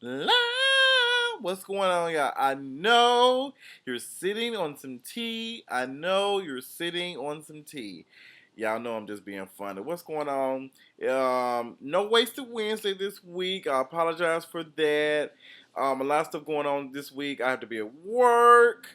La, what's going on, y'all? I know you're sitting on some tea. I know you're sitting on some tea. Y'all know I'm just being funny. What's going on? No wasted Wednesday this week. I apologize for that. A lot of stuff going on this week. I have to be at work.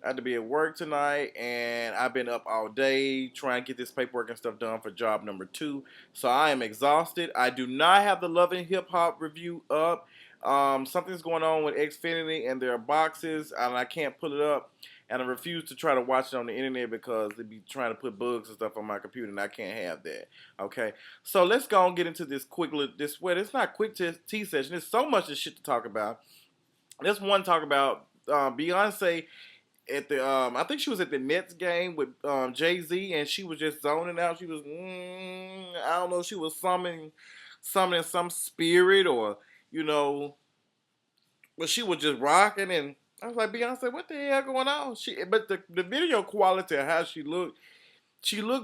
I had to be at work tonight, and I've been up all day trying to get this paperwork and stuff done for job number 2. So I am exhausted. I do not have the Love and Hip Hop review up. Something's going on with Xfinity and their boxes, and I can't pull it up. And I refuse to try to watch it on the internet because they be trying to put bugs and stuff on my computer, and I can't have that. Okay, so let's go and get into this quick. This well, it's not quick tea session. There's so much of shit to talk about. Let's one talk about Beyonce at the I think she was at the Nets game with Jay-Z, and she was just zoning out. She was I don't know, she was summoning some spirit, or you know, but she was just rocking. And I was like, Beyonce, what the hell going on? But the video quality of how she looked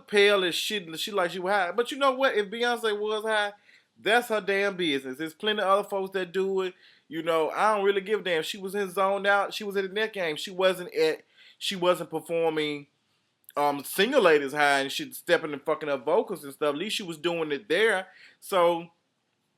pale as shit. She like she was high. But you know what? If Beyonce was high, that's her damn business. There's plenty of other folks that do it. You know, I don't really give a damn. She was in zoned out. She was at the net game. She wasn't performing single ladies high, and she stepping and fucking up vocals and stuff. At least she was doing it there. So,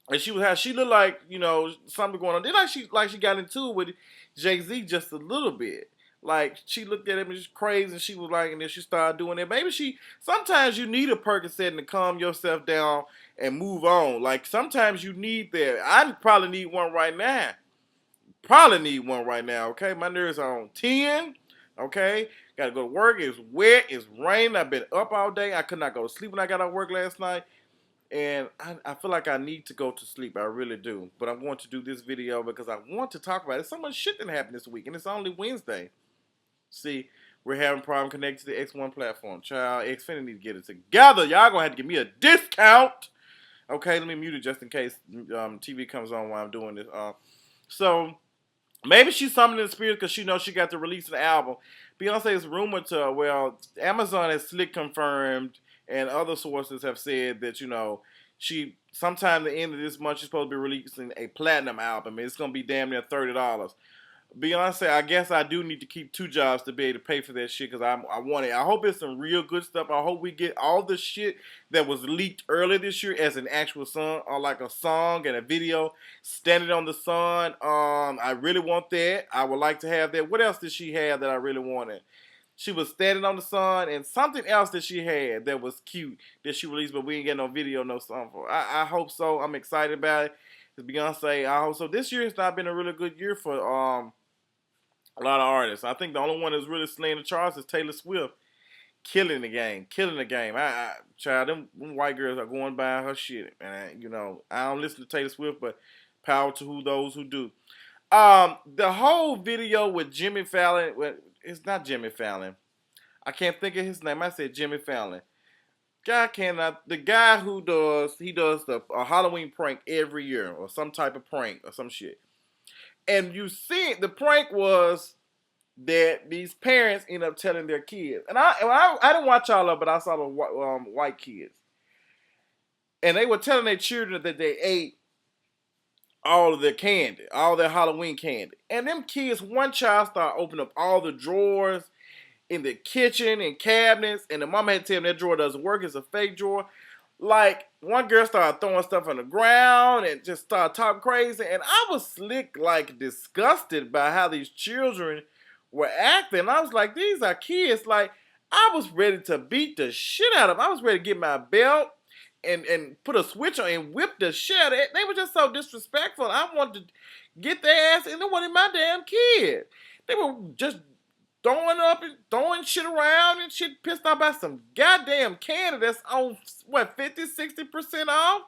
and she was how she looked like, you know, something going on. Then like she got into it with Jay-Z just a little bit. Like she looked at him and just crazy, and she was like, and then she started doing it. Maybe sometimes you need a Percocet to calm yourself down and move on. Like sometimes you need that. I probably need one right now. Probably need one right now. Okay, my nerves are on 10. Okay, got to go to work. It's wet. It's raining. I've been up all day. I could not go to sleep when I got out of work last night. And I feel like I need to go to sleep. I really do. But I want to do this video because I want to talk about it. So much shit that happened this week, and it's only Wednesday. See, we're having a problem connected to the X1 platform. Child, Xfinity need to get it together. Y'all gonna have to give me a discount. Okay, let me mute it just in case TV comes on while I'm doing this. So maybe she's summoning the spirit because she knows she got to release an album. Beyonce is rumored to, well, Amazon has slick confirmed, and other sources have said that, you know, she sometime the end of this month she's supposed to be releasing a platinum album. It's gonna be damn near $30. Beyonce, I guess I do need to keep 2 jobs to be able to pay for that shit because I want it. I hope it's some real good stuff. I hope we get all the shit that was leaked earlier this year as an actual song, or like a song and a video, Standing on the Sun. I really want that. I would like to have that. What else did she have that I really wanted? She was Standing on the Sun, and something else that she had that was cute that she released, but we ain't get no video, no song for. I hope so. I'm excited about it. It's Beyonce. I hope so. This year has not been a really good year for a lot of artists. I think the only one that's really slaying the charts is Taylor Swift. Killing the game. Killing the game. Child, them white girls are going by her shit. And, you know, I don't listen to Taylor Swift, but power to those who do. The whole video with Jimmy Fallon, well, it's not Jimmy Fallon. I can't think of his name. I said Jimmy Fallon. The guy who does a Halloween prank every year, or some type of prank or some shit. And you see, the prank was that these parents end up telling their kids, and I didn't watch all of it, but I saw the white kids, and they were telling their children that they ate all of their candy, all their Halloween candy, and them kids, one child started opening up all the drawers in the kitchen and cabinets, and the mama had to tell them that drawer doesn't work, it's a fake drawer. Like, one girl started throwing stuff on the ground and just started talking crazy. And I was slick, like, disgusted by how these children were acting. I was like, these are kids. Like, I was ready to beat the shit out of them. I was ready to get my belt and put a switch on and whip the shit out of it. They were just so disrespectful. I wanted to get their ass, and it wasn't my damn kid. They were just throwing shit around and shit, pissed off about some goddamn candy that's on, what, 50-60% off?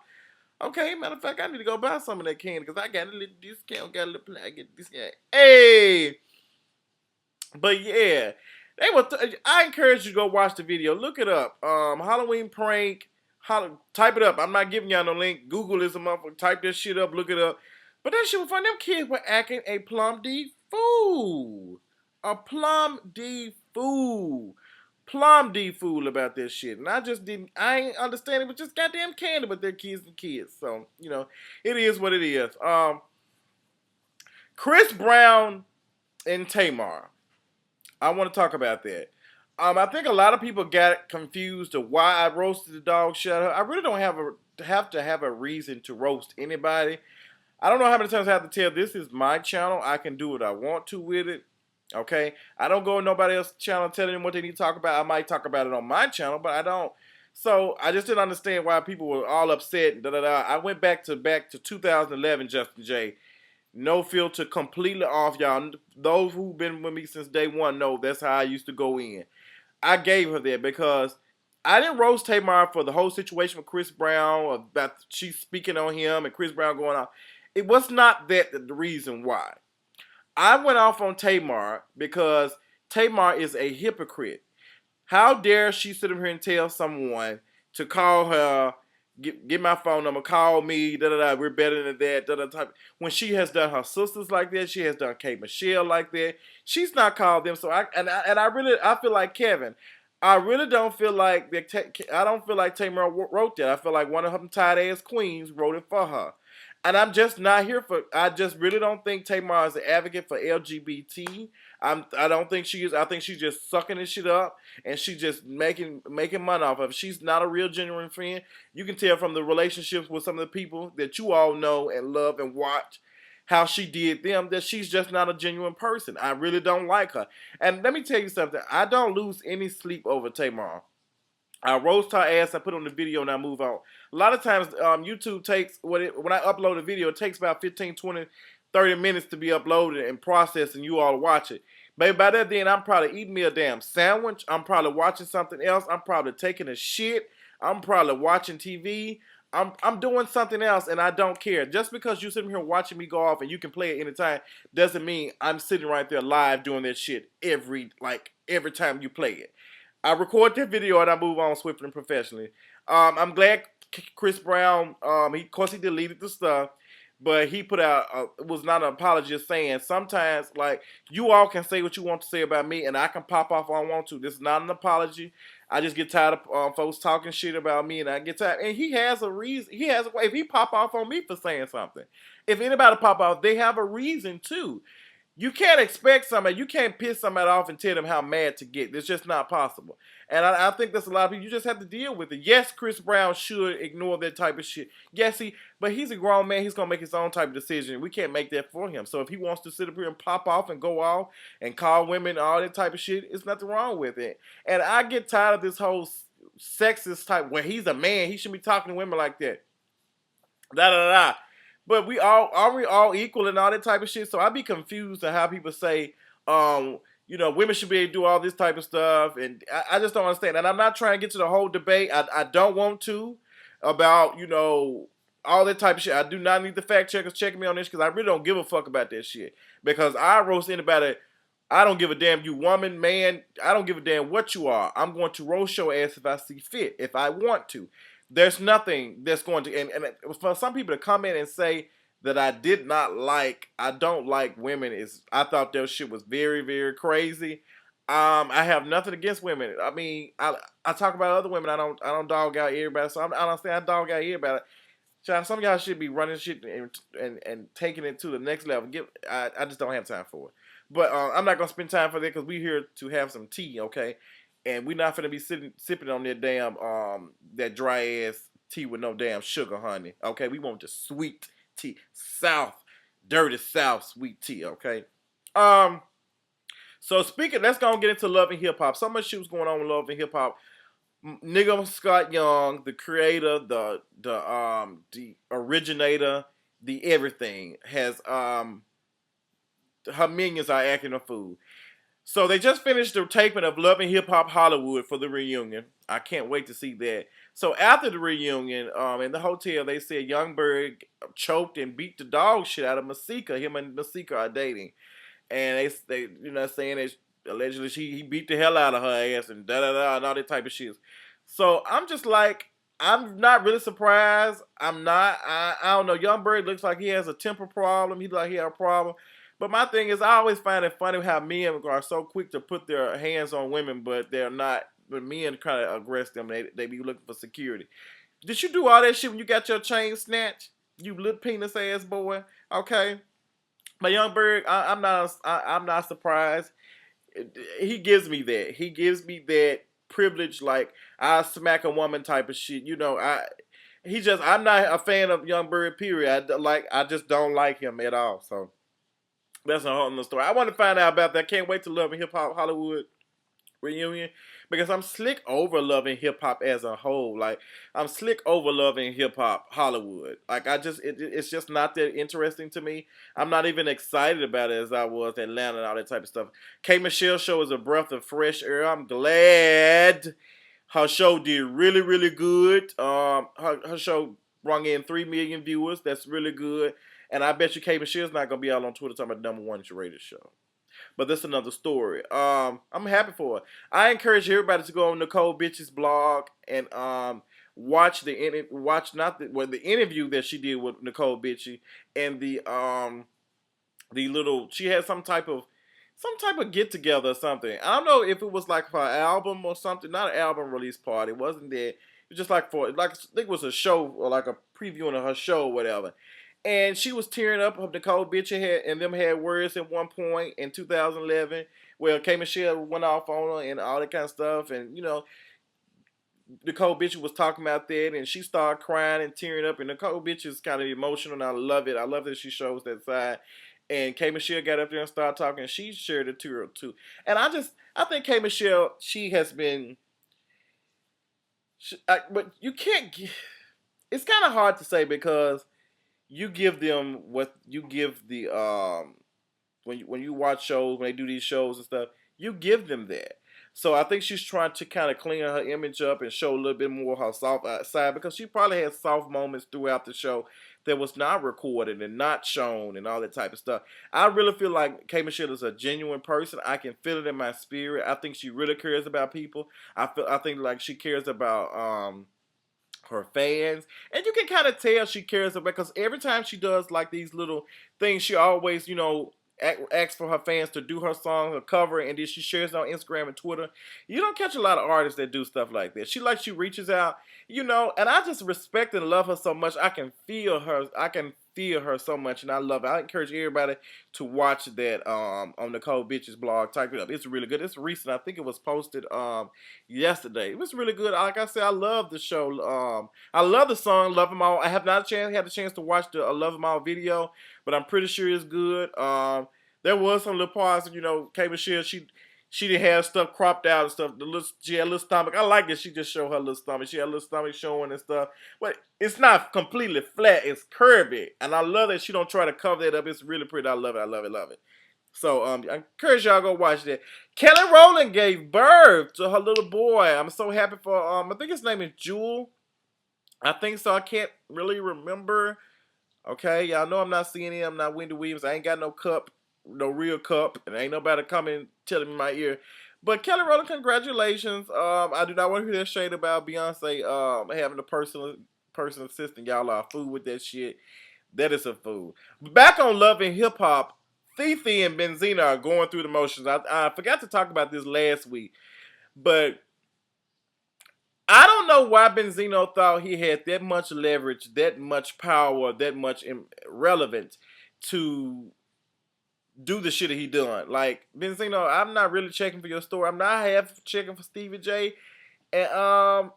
Okay, matter of fact, I need to go buy some of that candy because I got a little discount, I get discount. Hey! But yeah, I encourage you to go watch the video. Look it up. Halloween prank. Type it up. I'm not giving y'all no link. Google this motherfucker. Type this shit up. Look it up. But that shit was fun. Them kids were acting a plum D fool. A plum D fool. Plum D fool about this shit. And I ain't understand it was just goddamn candy, but they're kids and kids. So, you know, it is what it is. Chris Brown and Tamar. I want to talk about that. I think a lot of people got confused of why I roasted the dog shit. I really don't have to have a reason to roast anybody. I don't know how many times I have to tell this is my channel. I can do what I want to with it. Okay? I don't go on nobody else's channel telling them what they need to talk about. I might talk about it on my channel, but I don't. So I just didn't understand why people were all upset. Da, da, da. I went back to 2011, Justin J. No filter, completely off, y'all. Those who've been with me since day one know that's how I used to go in. I gave her that because I didn't roast Tamar for the whole situation with Chris Brown, about she speaking on him and Chris Brown going off. It was not that the reason why. I went off on Tamar because Tamar is a hypocrite. How dare she sit up here and tell someone to call her, get my phone number, call me, da da da, we're better than that, da da da. When she has done her sisters like that, she has done Kate Michelle like that. She's not called them. So I feel like Kevin. I really don't feel like I don't feel like Tamar wrote that. I feel like one of them tight ass queens wrote it for her. And I'm just not here for. I just really don't think Tamar is an advocate for LGBT. I don't think she is. I think she's just sucking this shit up and she's just making money off of it. She's not a real genuine friend. You can tell from the relationships with some of the people that you all know and love and watch how she did them that she's just not a genuine person. I really don't like her. And let me tell you something. I don't lose any sleep over Tamar. I roast her ass, I put on the video, and I move on. A lot of times, YouTube takes, when I upload a video, it takes about 15, 20, 30 minutes to be uploaded and processed, and you all watch it. But by that then, I'm probably eating me a damn sandwich. I'm probably watching something else. I'm probably taking a shit. I'm probably watching TV. I'm doing something else, and I don't care. Just because you're sitting here watching me go off and you can play it anytime doesn't mean I'm sitting right there live doing that shit every time you play it. I record that video and I move on swiftly and professionally. I'm glad Chris Brown, of course he deleted the stuff, but he put out, it was not an apology, just saying sometimes, like, you all can say what you want to say about me and I can pop off if I want to. This is not an apology. I just get tired of folks talking shit about me and I get tired. And he has a reason. He has a way. If he pop off on me for saying something, if anybody pop off, they have a reason too. You can't expect somebody, you can't piss somebody off and tell them how mad to get. It's just not possible. And I think that's a lot of people, you just have to deal with it. Yes, Chris Brown should ignore that type of shit. Yes, but he's a grown man. He's going to make his own type of decision. We can't make that for him. So if he wants to sit up here and pop off and go off and call women all that type of shit, there's nothing wrong with it. And I get tired of this whole sexist type, where he's a man, he shouldn't be talking to women like that. Da da da. But we all equal and all that type of shit. So I be confused at how people say, women should be able to do all this type of stuff. And I just don't understand. And I'm not trying to get to the whole debate. I don't want to about, all that type of shit. I do not need the fact checkers checking me on this because I really don't give a fuck about that shit. Because I roast anybody. I don't give a damn, you woman, man. I don't give a damn what you are. I'm going to roast your ass if I see fit, if I want to. There's nothing that's going to, and for some people to come in and say that I don't like women, I thought their shit was very, very crazy. I have nothing against women. I mean, I talk about other women. I don't dog out everybody. So I don't say I dog out everybody. Some of y'all should be running shit and taking it to the next level. I just don't have time for it. But I'm not gonna spend time for that because we're here to have some tea, okay? And we're not finna be sipping on that damn that dry ass tea with no damn sugar, honey. Okay, we want the sweet tea, dirty South sweet tea. Okay. So let's go and get into love and hip hop. So much shit was going on with love and hip hop. Nigga Scott Young, the creator, the originator, the everything has her minions are acting a fool. So they just finished the taping of Love and Hip Hop Hollywood for the reunion. I can't wait to see that. So after the reunion, in the hotel, they said Young Burg choked and beat the dog shit out of Masika. Him and Masika are dating, and they saying that allegedly he beat the hell out of her ass and da da da and all that type of shit. So I'm just like, I'm not really surprised. I'm not. I don't know. Young Burg looks like he has a temper problem. He like he has a problem. But my thing is, I always find it funny how men are so quick to put their hands on women, but they're not. But men kind of aggress them. They be looking for security. Did you do all that shit when you got your chain snatched? You little penis ass boy. Okay. But Young Burg, I'm not surprised. He gives me that. He gives me that privilege, like I smack a woman type of shit. I'm not a fan of Young Bird. Period. I just don't like him at all. So that's a whole nother story. I want to find out about that. Can't wait to Love and Hip Hop Hollywood reunion because I'm slick over loving hip hop as a whole. Like I'm slick over loving hip hop Hollywood. Like it's just not that interesting to me. I'm not even excited about it as I was Atlanta and all that type of stuff. K Michelle show is a breath of fresh air. I'm glad her show did really really good. Her show brought in 3 million viewers. That's really good. And I bet you K Michelle's not gonna be out on Twitter talking about the number one rated show. But that's another story. I'm happy for it. I encourage everybody to go on Nicole Bitch's blog and watch the interview that she did with Nicole Bitchy and the little she had some type of get together or something. I don't know if it was like her album or something, not an album release party. It wasn't that. It was just I think it was a show or like a previewing of her show or whatever. And she was tearing up. Nicole Bitch and them had words at one point in 2011 where K Michelle went off on her and all that kind of stuff. And Nicole Bitch was talking about that, and she started crying and tearing up. And Nicole Bitch is kind of emotional, and I love it. I love that she shows that side. And K Michelle got up there and started talking, and she shared it to her too. And I think K Michelle, she has been, but you can't. It's kind of hard to say because you give them what you give the when you watch shows when they do these shows and stuff, you give them that. So I think she's trying to kind of clean her image up and show a little bit more of her soft side because she probably had soft moments throughout the show that was not recorded and not shown and all that type of stuff. I really feel like K Michelle is a genuine person. I can feel it in my spirit. I think she really cares about people. I think like she cares about her fans, and you can kind of tell she cares about because every time she does like these little things, she always asks for her fans to do her song, her cover, and then she shares it on Instagram and Twitter. You don't catch a lot of artists that do stuff like that. She reaches out, and I just respect and love her so much. I can feel her. I can feel her so much, and I love it. I encourage everybody to watch that on Nicole Bitch's blog. Type it up. It's really good. It's recent. I think it was posted yesterday. It was really good. Like I said, I love the show. I love the song "Love 'Em All." I have not had a chance to watch the "Love 'Em All" video, but I'm pretty sure it's good. There was some little parts, K Michelle, she did have stuff cropped out and stuff. She had a little stomach. I like it. She just showed her little stomach. She had a little stomach showing and stuff. But it's not completely flat. It's curvy. And I love that she don't try to cover that up. It's really pretty. I love it. I love it. Love it. So I encourage y'all go watch that. Kelly Rowland gave birth to her little boy. I'm so happy for I think his name is Jewel. I think so. I can't really remember. Okay, y'all know I'm not seeing him. I'm not Wendy Williams. I ain't got no cup, no real cup, and ain't nobody coming telling me in my ear. But Kelly Rowland, congratulations. I do not want to hear that shade about Beyonce having a person assistant. Y'all are a fool with that shit. That is a fool. Back on Love and Hip Hop, Fifi and Benzino are going through the motions. I forgot to talk about this last week, but I don't know why Benzino thought he had that much leverage, that much power, that much relevance to do the shit that he done. Like Benzino, I'm not really checking for your story. I'm not half checking for Stevie J and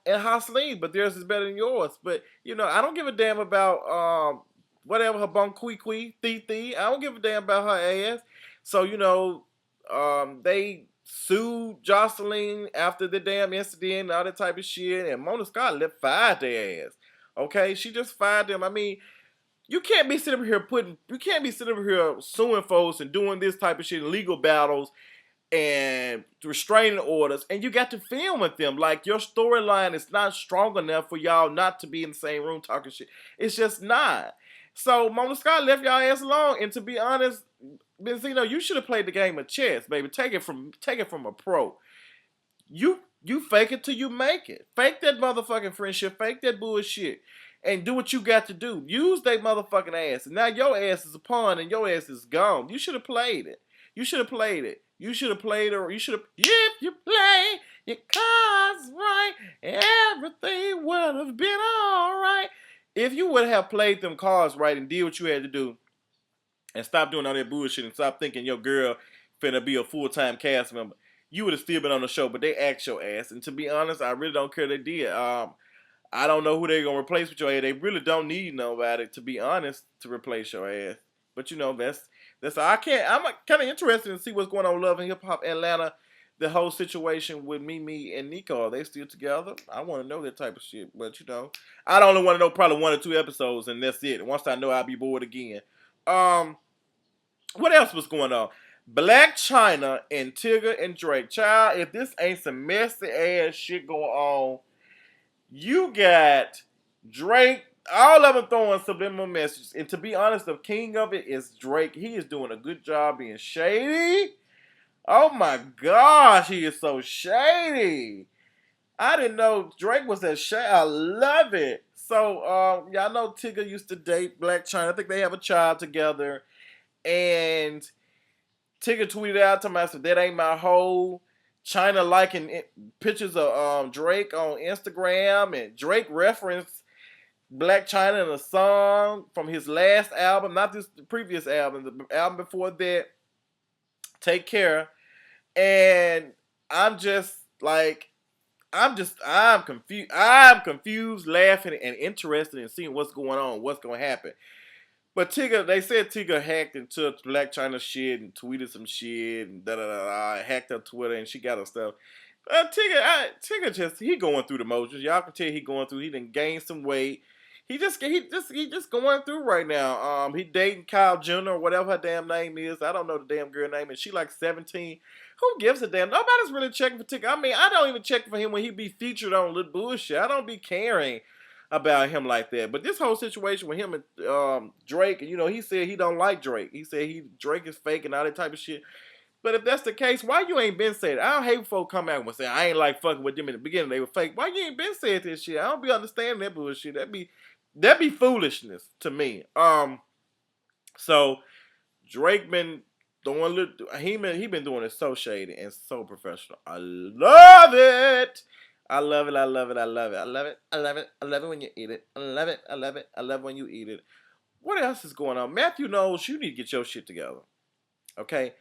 Hasleen, but theirs is better than yours. But I don't give a damn about whatever her bum Quee Thee. I don't give a damn about her ass. So they sued Jocelyn after the damn incident and all that type of shit, and Mona Scott fired their ass. Okay, she just fired them. I mean, you can't be sitting over here suing folks and doing this type of shit in legal battles and restraining orders, and you got to film with them. Like, your storyline is not strong enough for y'all not to be in the same room talking shit. It's just not. So Mona Scott left y'all ass alone, and to be honest, Benzino, you should have played the game of chess, baby. Take it from a pro. You fake it till you make it. Fake that motherfucking friendship. Fake that bullshit. And do what you got to do. Use that motherfucking ass. And now your ass is a pawn and your ass is gone. You should have played it. You should have played it. You should have played it, or you should have. If you play your cards right, everything would have been alright. If you would have played them cards right and did what you had to do, and stop doing all that bullshit and stop thinking your girl finna be a full-time cast member, you would have still been on the show, but they axed your ass. And to be honest, I really don't care they did. I don't know who they're gonna replace with your ass. They really don't need nobody, to be honest, to replace your ass. But you know, that's I can't. I'm kind of interested in see what's going on with Love and Hip Hop Atlanta. The whole situation with Mimi and Nico, are they still together? I want to know that type of shit. But you know, I only want to know probably 1 or 2 episodes, and that's it. And once I know, I'll be bored again. What else was going on? Black Chyna and Tyga and Drake. Child, if this ain't some messy ass shit going on, you got Drake, all of them throwing subliminal messages. And to be honest, the king of it is Drake. He is doing a good job being shady. Oh my gosh, he is so shady. I didn't know Drake was that shady. I love it. So, y'all know Tyga used to date Black Chyna. I think they have a child together. And Tyga tweeted out to myself, that ain't my hoe. Chyna liking pictures of Drake on Instagram, and Drake referenced Black Chyna in a song from his last album, not this previous album, the album before that, Take Care. And I'm just like, I'm confused. I'm confused, laughing, and interested in seeing what's going on, what's going to happen. But Tyga, they said Tyga hacked into Black Chyna shit and tweeted some shit and hacked her Twitter and she got her stuff. Tyga he going through the motions. Y'all can tell he going through. He done gained some weight. He just going through right now. He dating Kyle Jenner or whatever her damn name is. I don't know the damn girl name, and she like 17. Who gives a damn? Nobody's really checking for Tyga. I mean, I don't even check for him when he be featured on little bullshit. I don't be caring about him like that. But this whole situation with him and Drake, you know, he said he don't like Drake. He said Drake is fake and all that type of shit. But if that's the case, why you ain't been said it? I don't hate folk come out and say, I ain't like fucking with them in the beginning. They were fake. Why you ain't been said this shit? I don't be understanding that bullshit. That'd be foolishness to me. So Drake been doing he been doing it so shady and so professional. I love it. I love it. I love it. I love it. I love it. I love it. I love it when you eat it. I love it. I love it. I love it when you eat it. What else is going on? Matthew Knowles, you need to get your shit together. Okay?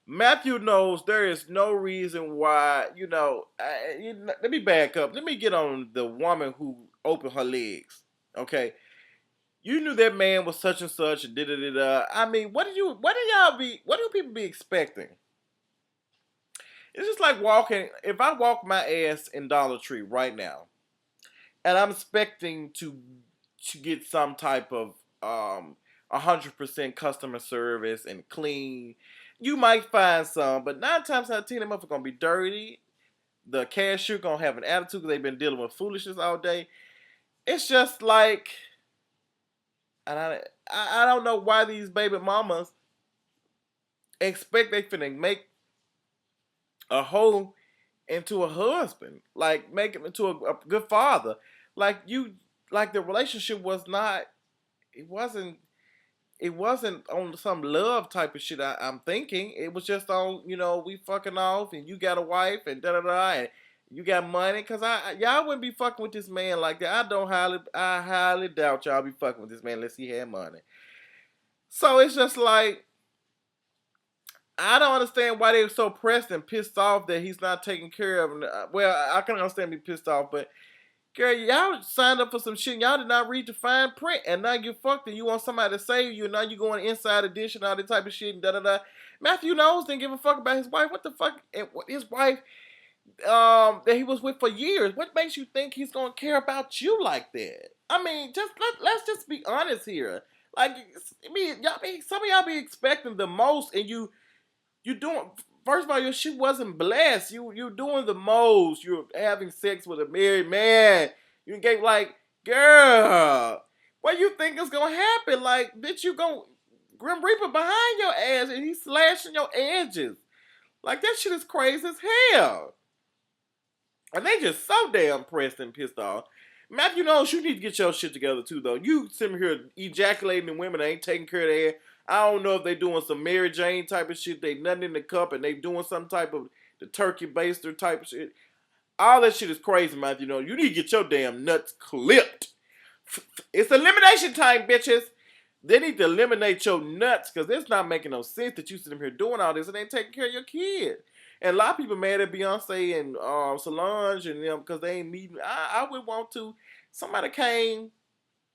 Matthew Knowles, there is no reason why, let me back up. Let me get on the woman who opened her legs. Okay? You knew that man was such and such and da-da-da-da. I mean, what do people be expecting? It's just like walking. If I walk my ass in Dollar Tree right now, and I'm expecting to get some type of 100% customer service and clean, you might find some, but 9 times out of 10, them motherfuckers gonna be dirty. The cashier gonna have an attitude because they've been dealing with foolishness all day. It's just like, and I don't know why these baby mamas expect they finna make a hoe into a husband, like make him into a good father. Like the relationship was not. It wasn't on some love type of shit. I'm thinking it was just on, we fucking off and you got a wife and da da da and you got money. Cause y'all wouldn't be fucking with this man like that. I highly doubt y'all be fucking with this man unless he had money. So it's just like, I don't understand why they were so pressed and pissed off that he's not taking care of them. Well, I can understand being pissed off, but girl, y'all signed up for some shit. Y'all did not read the fine print, and now you fucked and you want somebody to save you, and now you going inside edition, all that type of shit, and da da da. Matthew Knowles didn't give a fuck about his wife. What the fuck? And his wife that he was with for years. What makes you think he's gonna care about you like that? I mean, let's just be honest here. Like, some of y'all be expecting the most, and you doing. First of all, your shit wasn't blessed. You doing the most. You're having sex with a married man. You gave like, girl, what you think is gonna happen? Like, bitch, you gonna Grim Reaper behind your ass and he's slashing your edges. Like, that shit is crazy as hell. And they just so damn pressed and pissed off. Matthew Knowles, you need to get your shit together too, though. You sitting here ejaculating in women that ain't taking care of their. I don't know if they doing some Mary Jane type of shit. They nothing in the cup and they doing some type of the turkey baster type of shit. All that shit is crazy, Matthew Knowles. You need to get your damn nuts clipped. It's elimination time, bitches. They need to eliminate your nuts because it's not making no sense that you sitting here doing all this and ain't taking care of your kid. And a lot of people mad at Beyonce and Solange and them because they ain't meeting. I would want to. Somebody came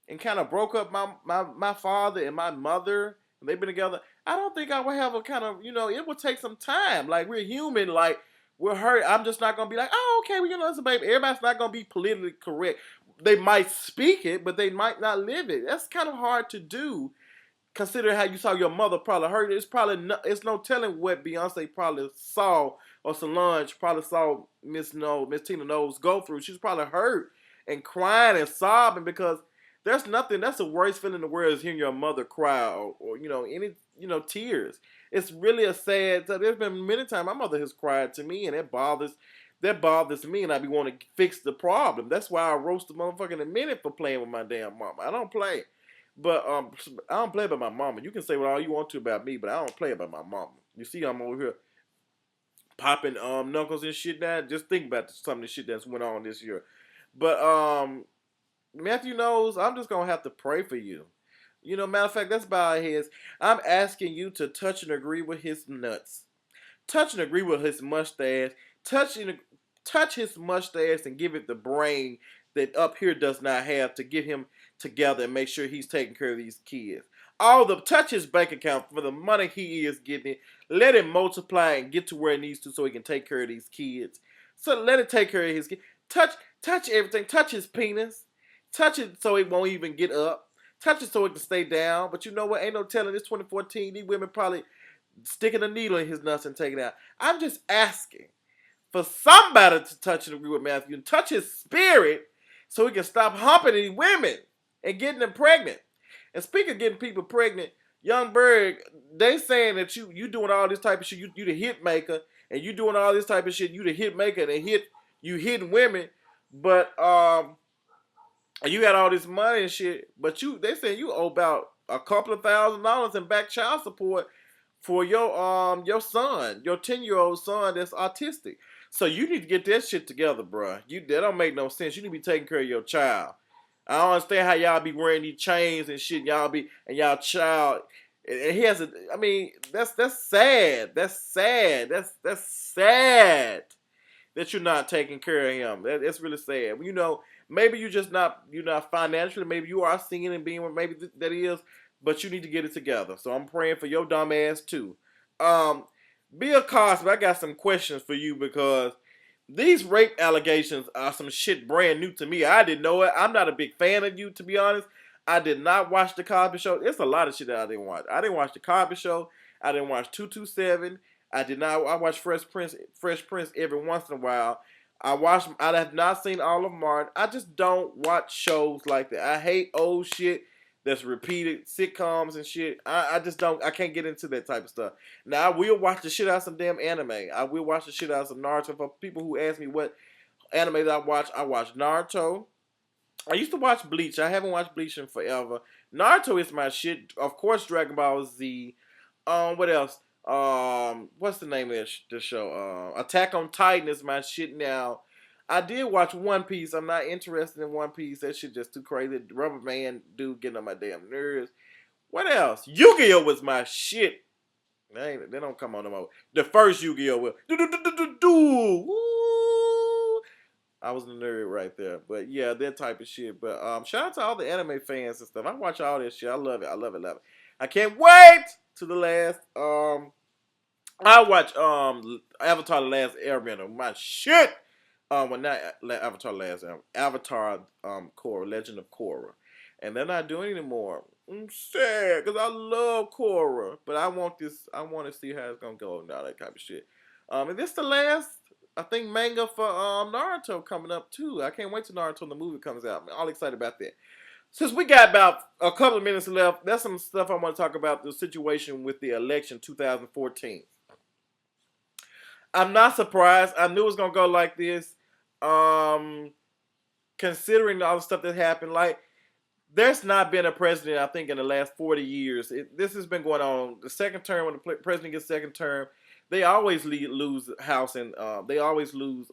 and kind of broke up my father and my mother. And they've been together. I don't think I would have a kind of, it would take some time. Like, we're human. Like, we're hurt. I'm just not going to be like, oh, okay, well, it's a baby. Everybody's not going to be politically correct. They might speak it, but they might not live it. That's kind of hard to do. Consider how you saw your mother probably hurt. It's no telling what Beyonce probably saw or Solange probably saw Miss Tina Knowles go through. She's probably hurt and crying and sobbing because there's nothing. That's the worst feeling in the world is hearing your mother cry or any tears. It's really a sad. There's been many times my mother has cried to me, and that bothers me, and I be wanting to fix the problem. That's why I roast the motherfucker in a minute for playing with my damn mama. I don't play. But I don't play about my mama. You can say what all you want to about me, but I don't play about my mama. You see, I'm over here popping knuckles and shit now. Just think about some of the shit that's went on this year. But Matthew knows I'm just gonna have to pray for you. Matter of fact, let's bow our heads. I'm asking you to touch and agree with his nuts. Touch and agree with his mustache. Touch his mustache and give it the brain that up here does not have to get him together and make sure he's taking care of these kids. Touch his bank account for the money he is getting. Let it multiply and get to where it needs to so he can take care of these kids. So let it take care of his kids. Touch everything. Touch his penis. Touch it so it won't even get up. Touch it so it can stay down. But you know what? Ain't no telling. This 2014, these women probably sticking a needle in his nuts and taking it out. I'm just asking for somebody to touch and agree with Matthew and touch his spirit so he can stop humping these women and getting them pregnant. And speaking of getting people pregnant, Young Burg, they saying that you doing all this type of shit, you the hit maker, and you doing all this type of shit, you the hit maker and you hitting women, but you got all this money and shit, but they saying you owe about a couple of $1,000s in back child support for your son, your 10-year-old son that's autistic. So you need to get that shit together, bro. That don't make no sense. You need to be taking care of your child. I don't understand how y'all be wearing these chains and shit. Y'all child. And he has that's sad. That's sad. That's sad that you're not taking care of him. That's really sad. Maybe you're not financially. Maybe you are singing and being what maybe that is. But you need to get it together. So I'm praying for your dumb ass too. Bill Cosby, I got some questions for you because these rape allegations are some shit brand new to me. I didn't know it. I'm not a big fan of you, to be honest. I did not watch the Cosby Show. There's a lot of shit that I didn't watch. I didn't watch the Cosby Show. I didn't watch 227. I watch Fresh Prince every once in a while. I have not seen all of Martin. I just don't watch shows like that. I hate old shit that's repeated sitcoms and shit. I just don't. I can't get into that type of stuff. Now, I will watch the shit out of some damn anime. I will watch the shit out of some Naruto. For people who ask me what anime that I watch Naruto. I used to watch Bleach. I haven't watched Bleach in forever. Naruto is my shit. Of course, Dragon Ball Z. What else? What's the name of the show? Attack on Titan is my shit now. I did watch One Piece. I'm not interested in One Piece. That shit just too crazy. The Rubber Man dude getting on my damn nerves. What else? Yu-Gi-Oh was my shit. They don't come on no more. The first Yu-Gi-Oh was I was a nerd right there. But yeah, that type of shit. But shout out to all the anime fans and stuff. I watch all this shit. I love it. I love it. Love it. I can't wait to the last. I watch Avatar: The Last Airbender. My shit. Well, not Avatar: Last Avatar Korra, Legend of Korra, and they're not doing it anymore. I'm sad because I love Korra, but I want to see how it's gonna go and all that type of shit. And this the last, I think, manga for Naruto coming up too. I can't wait till Naruto the movie comes out. I'm all excited about that. Since we got about a couple of minutes left, that's some stuff I want to talk about. The situation with the election 2014. I'm not surprised. I knew it was gonna go like this. Considering all the stuff that happened, like there's not been a president, I think, in the last 40 years. This has been going on. The second term, when the president gets second term, they always lose House and they always lose,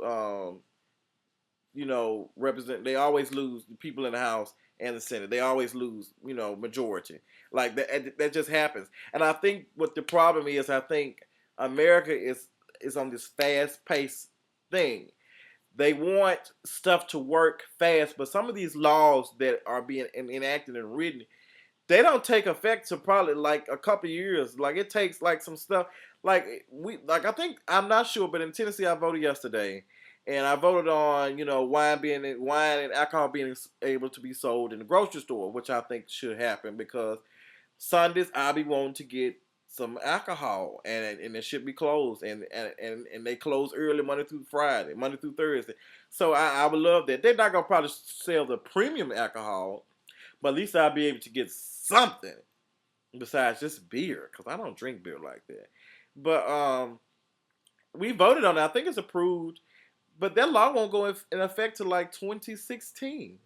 represent. They always lose the people in the House and the Senate. They always lose, majority. Like that just happens. And I think what the problem is, I think America is on this fast paced thing. They want stuff to work fast, but some of these laws that are being enacted and written, they don't take effect to probably like a couple of years. Like it takes like some stuff. I think I'm not sure, but in Tennessee I voted yesterday, and I voted on wine and alcohol being able to be sold in the grocery store, which I think should happen because Sundays I'll be wanting to get some alcohol, and it should be closed, and they close early Monday through Friday, Monday through Thursday. So I would love that. They're not gonna probably sell the premium alcohol, but at least I'll be able to get something besides just beer, because I don't drink beer like that. But we voted on it. I think it's approved, but that law won't go in effect till like 2016.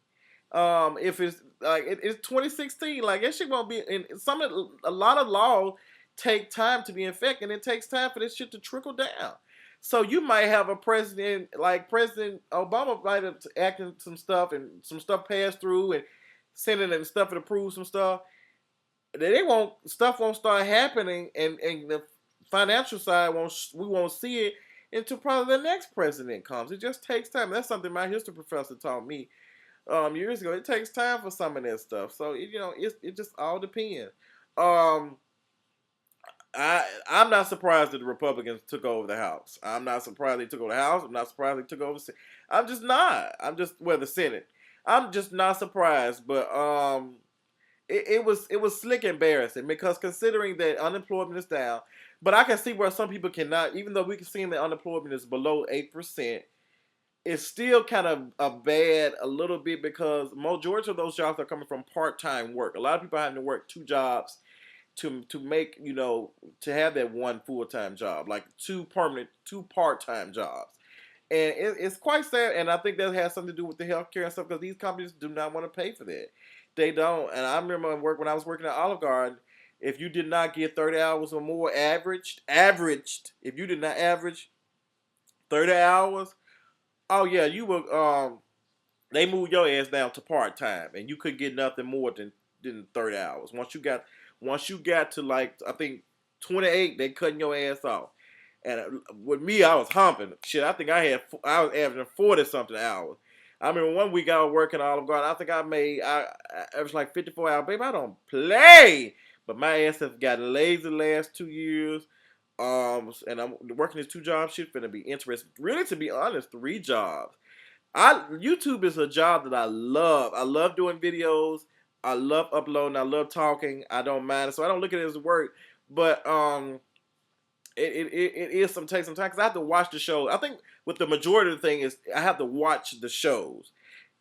If it's like it's 2016, like that shit won't be in a lot of laws take time to be in effect, and it takes time for this shit to trickle down. So you might have a president like President Obama might have acting some stuff, and some stuff passed through, and Senate and stuff and approve some stuff. Stuff won't start happening, and the financial side we won't see it until probably the next president comes. It just takes time. That's something my history professor taught me years ago. It takes time for some of that stuff. So it just all depends. I'm not surprised that the Republicans took over the House. I'm not surprised they took over the House. I'm not surprised they took over the Senate. I'm just not. The Senate. I'm just not surprised. But it was slick embarrassing, because considering that unemployment is down, but I can see where some people cannot, even though we can see that unemployment is below 8%, it's still kind of bad a little bit, because majority of those jobs are coming from part-time work. A lot of people are having to work 2 jobs to make, to have that one full-time job, like 2 part-time jobs. And it's quite sad, and I think that has something to do with the healthcare and stuff, because these companies do not want to pay for that. They don't. And I remember when I was working at Olive Garden, if you did not get 30 hours or more averaged, if you did not average 30 hours, oh yeah, you will, they moved your ass down to part-time, and you could get nothing more than 30 hours. Once you got to, like, I think 28, they cutting your ass off. And with me, I was humping. Shit, I think I was averaging 40-something hours. I remember one week I was working at Olive Garden. I think I averaged like 54 hours. Baby, I don't play. But my ass has gotten lazy the last 2 years. And I'm working this 2 job shit. Finna be interesting. Really, to be honest, 3 jobs. YouTube is a job that I love. I love doing videos. I love uploading. I love talking. I don't mind it. So I don't look at it as work. But it is take some time, because I have to watch the show. I think with the majority of the thing is I have to watch the shows,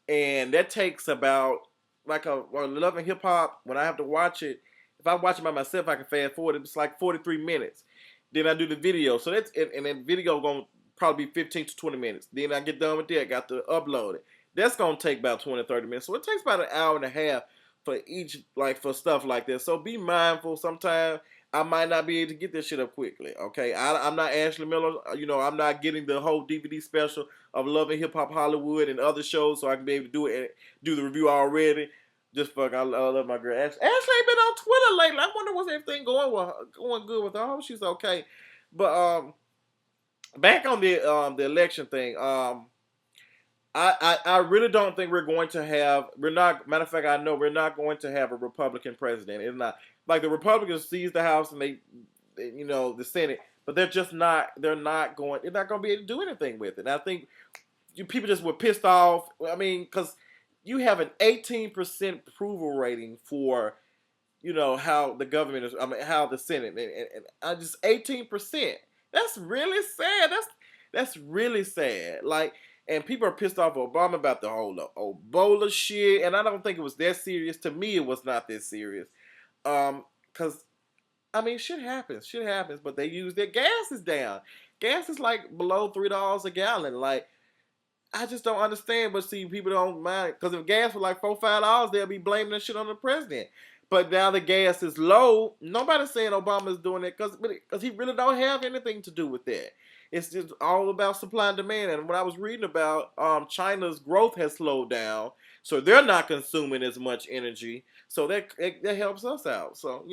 and that takes about like Love and Hip Hop. When I have to watch it, if I watch it by myself, I can fast forward. It's like 43 minutes. Then I do the video, so and then video gonna probably be 15 to 20 minutes. Then I get done with that, got to upload it. That's gonna take about 20 to 30 minutes. So it takes about an hour and a half for each, like, for stuff like this. So be mindful. Sometimes I might not be able to get this shit up quickly, okay? I'm not Ashley Miller. I'm not getting the whole DVD special of Love and Hip Hop Hollywood and other shows, so I can be able to do it and do the review already. Just I love my girl Ashley. Ashley ain't been on Twitter lately. I wonder what's everything going good with her. I hope she's okay. But back on the election thing. I really don't think we're going to have. Matter of fact, I know we're not going to have a Republican president. It's not. Like, the Republicans seize the House and they the Senate, but they're not going to be able to do anything with it. And I think people just were pissed off. I mean, because you have an 18% approval rating for, how the government is, how the Senate, and I just 18%. That's really sad. That's really sad. Like, and people are pissed off at Obama about the whole Ebola shit, and I don't think it was that serious. To me, it was not that serious. Cause shit happens, but they use their gas is down. Gas is like below $3 a gallon. Like, I just don't understand, but see, people don't mind, cause if gas was like $4-5, they'll be blaming that shit on the president. But now the gas is low. Nobody's saying Obama's doing it, cause he really don't have anything to do with that. It's just all about supply and demand. And when I was reading about China's growth has slowed down, so they're not consuming as much energy. So that helps us out. So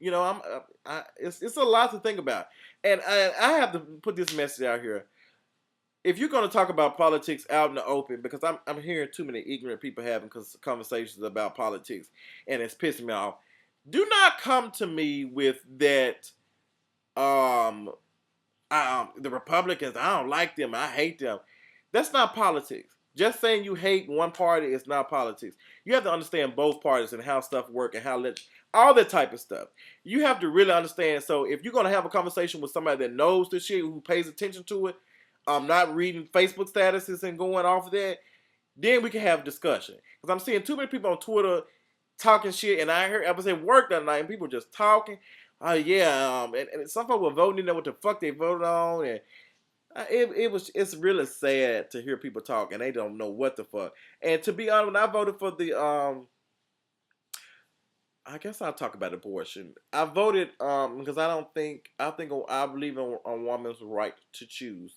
it's a lot to think about, and I have to put this message out here. If you're going to talk about politics out in the open, because I'm hearing too many ignorant people having conversations about politics, and it's pissing me off. Do not come to me with that. Um, the Republicans, I don't like them. I hate them. That's not politics. Just saying you hate one party is not politics. You have to understand both parties and how stuff work and all that type of stuff. You have to really understand. So if you're gonna have a conversation with somebody that knows this shit, who pays attention to it, not reading Facebook statuses and going off of that, then we can have a discussion. Because I'm seeing too many people on Twitter talking shit, and I was at work that night and people just talking. Oh yeah, and some people were voting, didn't know what the fuck they voted on, and it's really sad to hear people talk and they don't know what the fuck. And to be honest, when I voted for the I guess I'll talk about abortion. I voted because I believe in a woman's right to choose.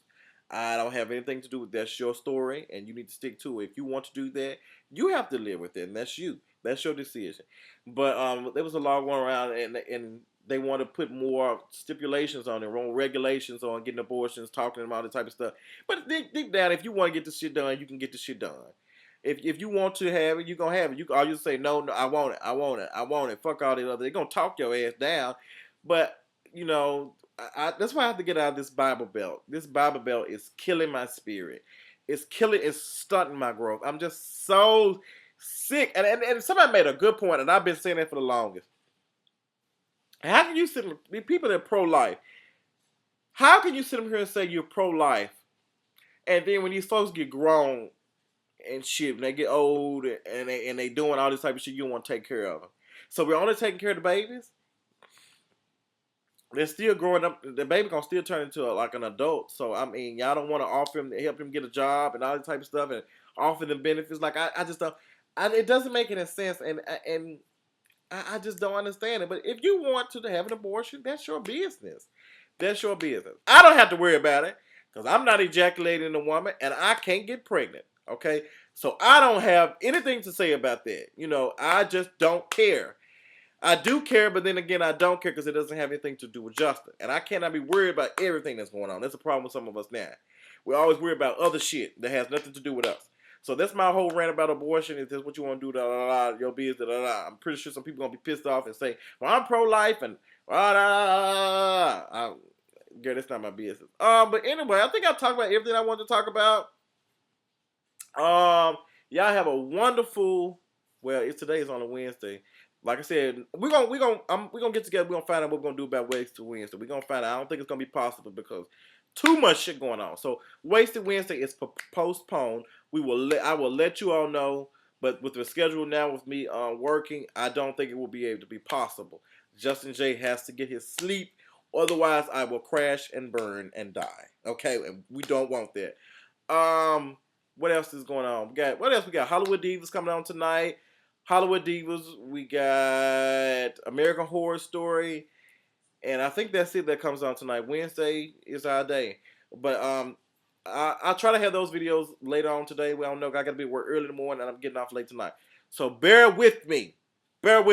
I don't have anything to do with that's your story, and you need to stick to it. If you want to do that, you have to live with it, and that's you. That's your decision. But there was a law going around, and they want to put more stipulations on it, more regulations on getting abortions, talking about all that type of stuff. But deep down, if you want to get this shit done, you can get this shit done. If you want to have it, you're going to have it. You can just say, no, I want it, I want it, I want it. Fuck all the other. They're going to talk your ass down. But, that's why I have to get out of this Bible Belt. This Bible Belt is killing my spirit. It's stunting my growth. I'm just so sick. And somebody made a good point, and I've been saying that for the longest. How can you people that are pro-life, how can you sit up here and say you're pro-life, and then when these folks get grown and shit, when they get old and they doing all this type of shit, you don't want to take care of them? So we're only taking care of the babies? They're still growing up. The baby gonna still turn into like an adult. So I mean, y'all don't want to offer him, help him get a job and all this type of stuff, and offer them benefits. Like I just don't. It doesn't make any sense, and I just don't understand it. But if you want to have an abortion, that's your business. That's your business. I don't have to worry about it because I'm not ejaculating a woman, and I can't get pregnant. Okay, so I don't have anything to say about that. I just don't care. I do care, but then again, I don't care because it doesn't have anything to do with justice. And I cannot be worried about everything that's going on. That's a problem with some of us now. We always worry about other shit that has nothing to do with us. So that's my whole rant about abortion. Is this what you want to do? Da, da, da, your business. Da, da, da. I'm pretty sure some people are going to be pissed off and say, well, I'm pro-life and da, da, da. Girl, that's not my business. But anyway, I think I talked about everything I wanted to talk about. Y'all have a wonderful, today is on a Wednesday. Like I said, we're gonna get together. We're gonna find out what we're gonna do about Wasted Wednesday. We're gonna find out. I don't think it's gonna be possible because too much shit going on. So Wasted Wednesday is postponed. I will let you all know. But with the schedule now with me working, I don't think it will be able to be possible. Justin J has to get his sleep. Otherwise, I will crash and burn and die. Okay, and we don't want that. What else is going on? What else we got? Hollywood Divas coming on tonight. Hollywood Divas, we got American Horror Story, and I think that's it that comes on tonight. Wednesday is our day. But I'll try to have those videos later on today. We don't know. I got to be at work early in the morning, and I'm getting off late tonight. So bear with me. Bear with